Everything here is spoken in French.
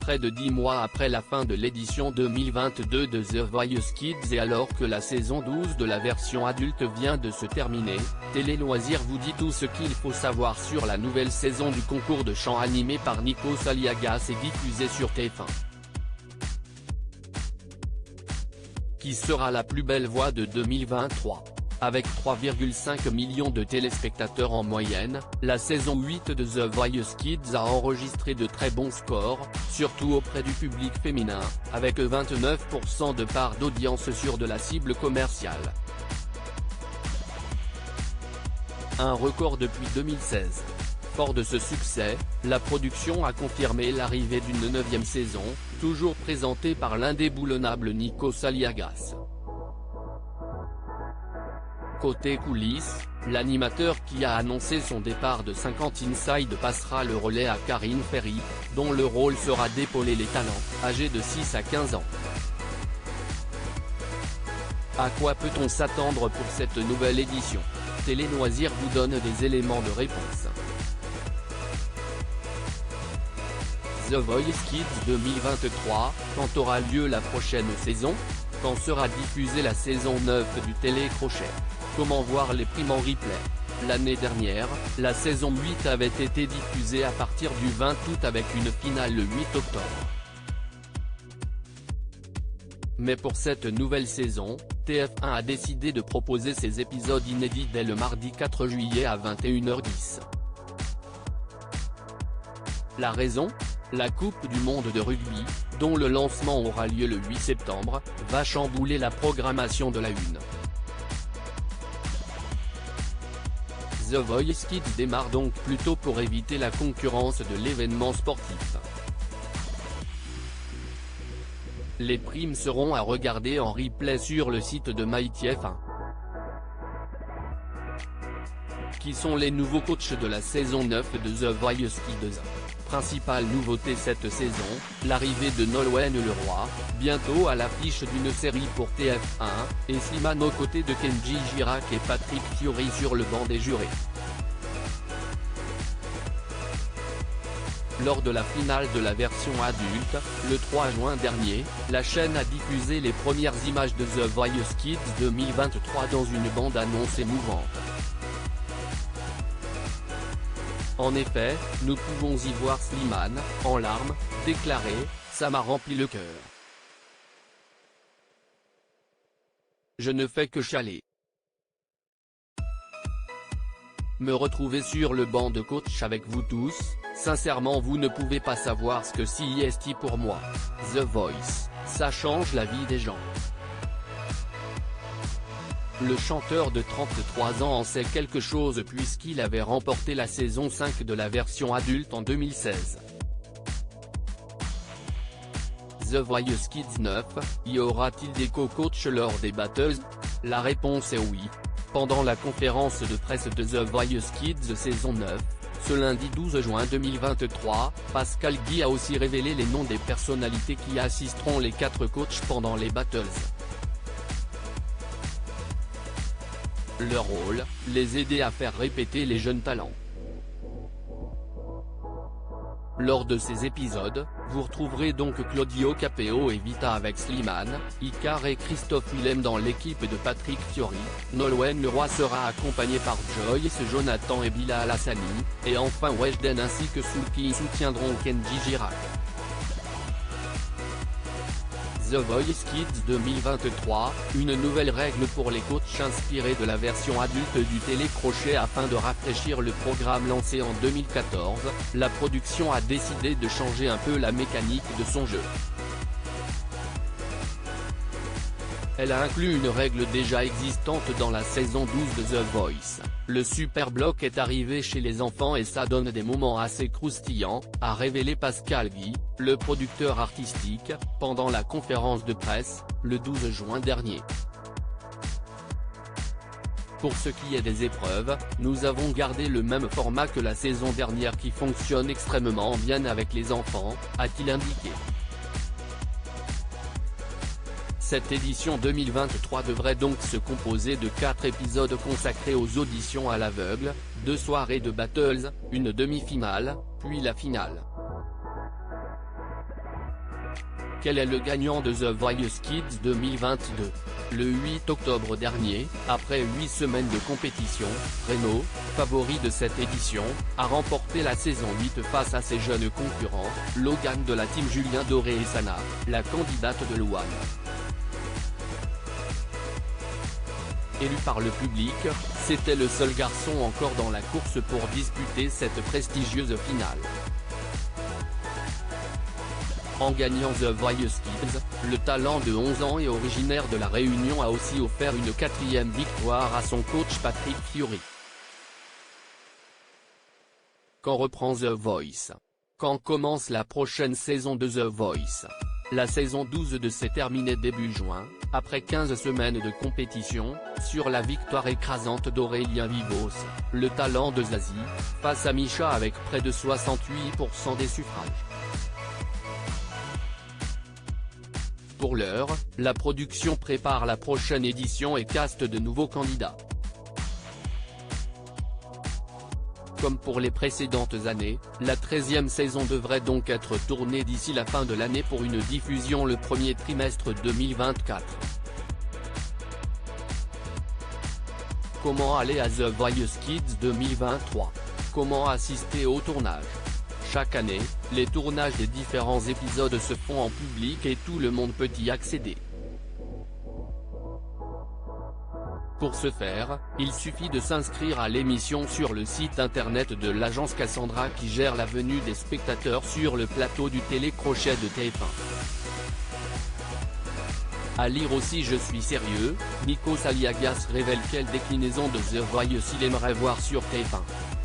près de 10 mois après la fin de l'édition 2022 de The Voice Kids et alors que la saison 12 de la version adulte vient de se terminer, Télé Loisirs vous dit tout ce qu'il faut savoir sur la nouvelle saison du concours de chant animé par Nikos Aliagas et diffusé sur TF1. Qui sera la plus belle voix de 2023 ? Avec 3,5 millions de téléspectateurs en moyenne, la saison 8 de The Voice Kids a enregistré de très bons scores, surtout auprès du public féminin, avec 29% de part d'audience sur de la cible commerciale. Un record depuis 2016. Fort de ce succès, la production a confirmé l'arrivée d'une 9e saison, toujours présentée par l'indéboulonnable Nikos Aliagas. Côté coulisses, l'animateur qui a annoncé son départ de 50 Inside passera le relais à Karine Ferry, dont le rôle sera d'épauler les talents, âgés de 6 à 15 ans. À quoi peut-on s'attendre pour cette nouvelle édition ? Télé Loisirs vous donne des éléments de réponse. The Voice Kids 2023, quand aura lieu la prochaine saison ? Quand sera diffusée la saison 9 du télécrochet ? Comment voir les primes en replay ? L'année dernière, la saison 8 avait été diffusée à partir du 20 août avec une finale le 8 octobre. Mais pour cette nouvelle saison, TF1 a décidé de proposer ces épisodes inédits dès le mardi 4 juillet à 21h10. La raison ? La Coupe du monde de rugby, dont le lancement aura lieu le 8 septembre, va chambouler la programmation de la Une. The Voice Kids démarre donc plus tôt pour éviter la concurrence de l'événement sportif. Les primes seront à regarder en replay sur le site de MyTF1. Qui sont les nouveaux coachs de la saison 9 de The Voice Kids ? Principale nouveauté cette saison, l'arrivée de Nolwenn Leroy, bientôt à l'affiche d'une série pour TF1, et Slimane aux côtés de Kenji Girac et Patrick Fiori sur le banc des jurés. Lors de la finale de la version adulte, le 3 juin dernier, la chaîne a diffusé les premières images de The Voice Kids 2023 dans une bande-annonce émouvante. En effet, nous pouvons y voir Slimane, en larmes, déclarer « Ça m'a rempli le cœur. Je ne fais que chialer. Me retrouver sur le banc de coach avec vous tous, sincèrement vous ne pouvez pas savoir ce que c'est pour moi. The Voice, ça change la vie des gens. » Le chanteur de 33 ans en sait quelque chose puisqu'il avait remporté la saison 5 de la version adulte en 2016. The Voice Kids 9, y aura-t-il des co-coachs lors des battles ? La réponse est oui. Pendant la conférence de presse de The Voice Kids saison 9, ce lundi 12 juin 2023, Pascal Guy a aussi révélé les noms des personnalités qui assisteront les 4 coachs pendant les battles. Leur rôle, les aider à faire répéter les jeunes talents. Lors de ces épisodes, vous retrouverez donc Claudio Capéo et Vita avec Slimane, Icar et Christophe Willem dans l'équipe de Patrick Fiori, Nolwenn Leroy sera accompagné par Joyce Jonathan et Bilal Hassani, et enfin Weshden ainsi que Soulki soutiendront Kenji Girac. The Voice Kids 2023, une nouvelle règle pour les coachs inspirée de la version adulte du télécrochet afin de rafraîchir le programme lancé en 2014, la production a décidé de changer un peu la mécanique de son jeu. Elle a inclus une règle déjà existante dans la saison 12 de The Voice. Le super bloc est arrivé chez les enfants et ça donne des moments assez croustillants, a révélé Pascal Guy, le producteur artistique, pendant la conférence de presse, le 12 juin dernier. Pour ce qui est des épreuves, nous avons gardé le même format que la saison dernière qui fonctionne extrêmement bien avec les enfants, a-t-il indiqué. Cette édition 2023 devrait donc se composer de 4 épisodes consacrés aux auditions à l'aveugle, 2 soirées de battles, une demi-finale, puis la finale. Quel est le gagnant de The Voice Kids 2022? Le 8 octobre dernier, après 8 semaines de compétition, Reno, favori de cette édition, a remporté la saison 8 face à ses jeunes concurrents, Logan de la team Julien Doré et Sana, la candidate de Louane. Élu par le public, c'était le seul garçon encore dans la course pour disputer cette prestigieuse finale. En gagnant The Voice Kids, le talent de 11 ans et originaire de La Réunion a aussi offert une 4e victoire à son coach Patrick Fiori. Quand reprend The Voice? Quand commence la prochaine saison de The Voice? La saison 12 s'est terminée début juin, après 15 semaines de compétition, sur la victoire écrasante d'Aurélien Vivos, le talent de Zazie, face à Misha avec près de 68% des suffrages. Pour l'heure, la production prépare la prochaine édition et caste de nouveaux candidats. Comme pour les précédentes années, la 13e saison devrait donc être tournée d'ici la fin de l'année pour une diffusion le premier trimestre 2024. Comment aller à The Voice Kids 2023? Comment assister au tournage? Chaque année, les tournages des différents épisodes se font en public et tout le monde peut y accéder. Pour ce faire, il suffit de s'inscrire à l'émission sur le site internet de l'agence Cassandra qui gère la venue des spectateurs sur le plateau du télécrochet de TF1. À lire aussi Je suis sérieux, Nikos Aliagas révèle quelle déclinaison de The Voice il aimerait voir sur TF1.